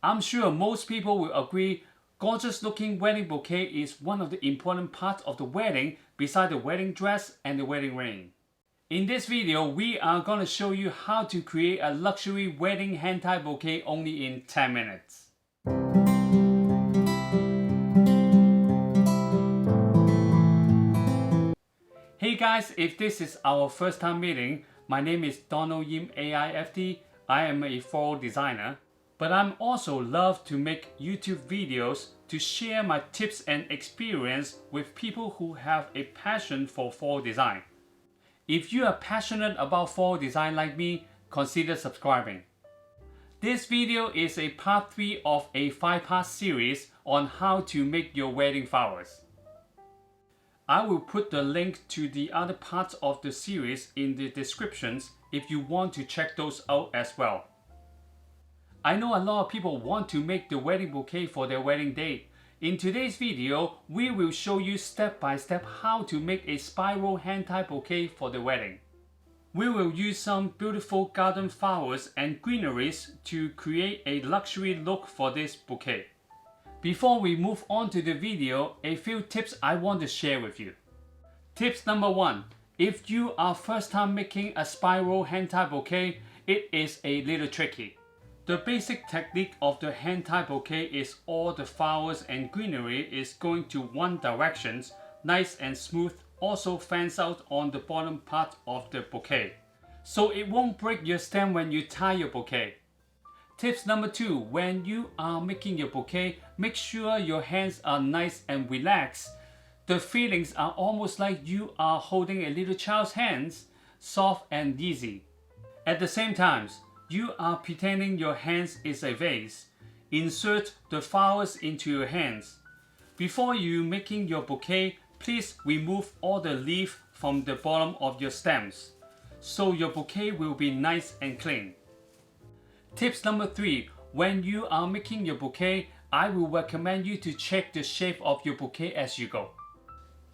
I'm sure most people will agree gorgeous looking wedding bouquet is one of the important parts of the wedding beside the wedding dress and the wedding ring. In this video, we are going to show you how to create a luxury wedding hand-tied bouquet only in 10 minutes. Hey guys, if this is our first time meeting, my name is Donald Yim AIFT. I am a floral designer, but I'm also love to make YouTube videos to share my tips and experience with people who have a passion for floral design. If you are passionate about floral design like me, consider subscribing. This video is a part 3 of a 5-part series on how to make your wedding flowers. I will put the link to the other parts of the series in the descriptions if you want to check those out as well. I know a lot of people want to make the wedding bouquet for their wedding date. In today's video, we will show you step by step how to make a spiral hand-tied bouquet for the wedding. We will use some beautiful garden flowers and greeneries to create a luxury look for this bouquet. Before we move on to the video, a few tips I want to share with you. Tips number 1. If you are first time making a spiral hand-tied bouquet, it is a little tricky. The basic technique of the hand-tied bouquet is all the flowers and greenery is going to one direction, nice and smooth, also fans out on the bottom part of the bouquet. So it won't break your stem when you tie your bouquet. Tips number 2. When you are making your bouquet, make sure your hands are nice and relaxed. The feelings are almost like you are holding a little child's hands, soft and easy. At the same time, you are pretending your hands is a vase. Insert the flowers into your hands. Before you making your bouquet, please remove all the leaves from the bottom of your stems, so your bouquet will be nice and clean. Tips number 3. When you are making your bouquet, I will recommend you to check the shape of your bouquet as you go.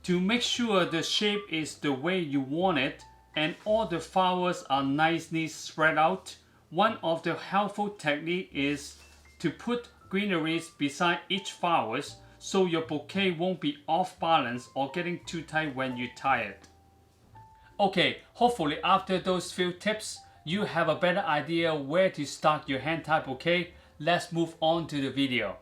To make sure the shape is the way you want it and all the flowers are nicely spread out, one of the helpful techniques is to put greeneries beside each flowers so your bouquet won't be off balance or getting too tight when you tie it. Okay, hopefully after those few tips, you have a better idea where to start your hand-tied bouquet. Let's move on to the video.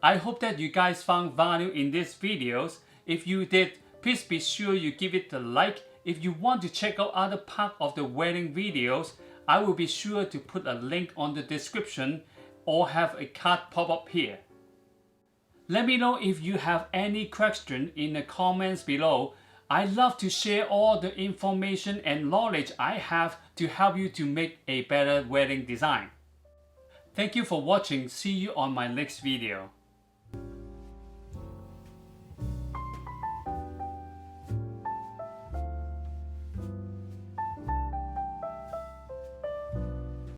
I hope that you guys found value in these videos. If you did, please be sure you give it a like. If you want to check out other part of the wedding videos, I will be sure to put a link on the description or have a card pop up here. Let me know if you have any question in the comments below. I love to share all the information and knowledge I have to help you to make a better wedding design. Thank you for watching. See you on my next video.